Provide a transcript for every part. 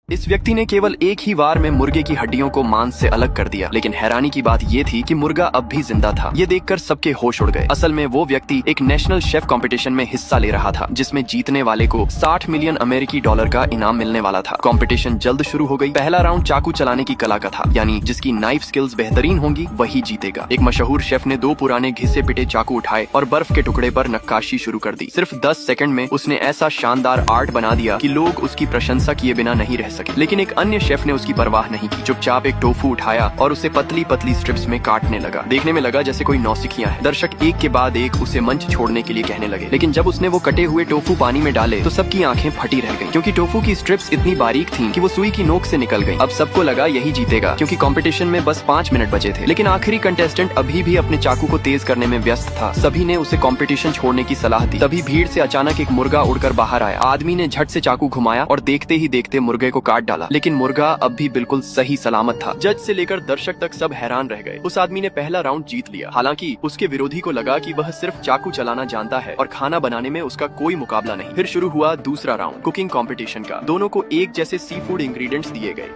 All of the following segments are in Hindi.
इस व्यक्ति ने केवल एक ही बार में मुर्गे की हड्डियों को मांस से अलग कर दिया, लेकिन हैरानी की बात ये थी कि मुर्गा अब भी जिंदा था। ये देखकर सबके होश उड़ गए। असल में वो व्यक्ति एक नेशनल शेफ कंपटीशन में हिस्सा ले रहा था, जिसमें जीतने वाले को 60 मिलियन अमेरिकी डॉलर का इनाम मिलने वाला था। कंपटीशन जल्द शुरू हो गई। पहला राउंड चाकू चलाने की कला का था, यानी जिसकी नाइफ स्किल्स बेहतरीन होंगी वही जीतेगा। एक मशहूर शेफ ने 2 पुराने घिसे पिटे चाकू उठाए और बर्फ के टुकड़े पर नक्काशी शुरू कर दी। सिर्फ 10 सेकंड में उसने ऐसा शानदार आर्ट बना दिया कि लोग उसकी प्रशंसा किए बिना नहीं रह सके। लेकिन एक अन्य शेफ ने उसकी परवाह नहीं की। चुपचाप एक टोफू उठाया और उसे पतली पतली स्ट्रिप्स में काटने लगा। देखने में लगा जैसे कोई नौसिखियां हैं। दर्शक एक के बाद एक उसे मंच छोड़ने के लिए कहने लगे, लेकिन जब उसने वो कटे हुए टोफू पानी में डाले तो सबकी आंखें फटी रह गईं, क्योंकि टोफू की स्ट्रिप्स इतनी बारीक थीं कि वो सुई की नोक से निकल गईं। अब सबको लगा यही जीतेगा, क्योंकि कंपटीशन में बस 5 मिनट बचे थे। लेकिन आखिरी कंटेस्टेंट अभी भी अपने चाकू को तेज करने में व्यस्त था। सभी ने उसे कंपटीशन छोड़ने की सलाह दी। तभी भीड़ से अचानक एक मुर्गा उड़कर बाहर आया। आदमी ने झट से चाकू घुमाया और देखते ही देखते मुर्गे को काट डाला। लेकिन मुर्गा अब भी बिल्कुल सही सलामत था। जज से लेकर दर्शक तक सब हैरान रह गए। उस आदमी ने पहला राउंड जीत लिया। हालांकि उसके विरोधी को लगा कि वह सिर्फ चाकू चलाना जानता है और खाना बनाने में उसका कोई मुकाबला नहीं। फिर शुरू हुआ दूसरा राउंड कुकिंग कंपटीशन का। दोनों को एक जैसे सी फूड इंग्रेडिएंट्स दिए गए।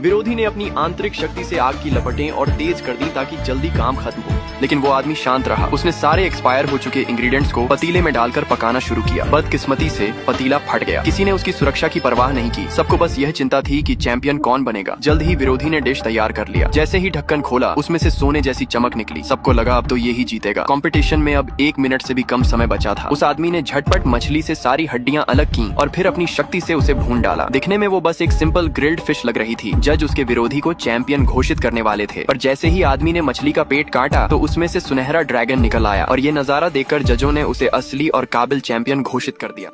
विरोधी ने अपनी आंतरिक शक्ति से आग की लपटें और तेज कर दी ताकि जल्दी काम खत्म हो, लेकिन वो आदमी शांत रहा। उसने सारे एक्सपायर हो चुके इंग्रेडिएंट्स को पतीले में डालकर पकाना शुरू किया। बदकिस्मती से पतीला फट गया। किसी ने उसकी सुरक्षा की परवाह नहीं की। सबको बस यह चिंता थी कि चैंपियन कौन बनेगा। जल्द ही विरोधी ने डिश तैयार कर लिया। जैसे ही ढक्कन खोला उसमें से सोने जैसी चमक निकली। सबको लगा अब तो यही जीतेगा। कंपटीशन में अब 1 मिनट से भी कम समय बचा था। उस आदमी ने झटपट मछली से सारी हड्डियां अलग की और फिर अपनी शक्ति से उसे भून डाला। दिखने में वो बस एक सिंपल ग्रिल्ड फिश लग रही थी। जज उसके विरोधी को चैंपियन घोषित करने वाले थे, पर जैसे ही आदमी ने मछली का पेट काटा तो उसमें से सुनहरा ड्रैगन निकल आया और ये नजारा देखकर जजों ने उसे असली और काबिल चैंपियन घोषित कर दिया।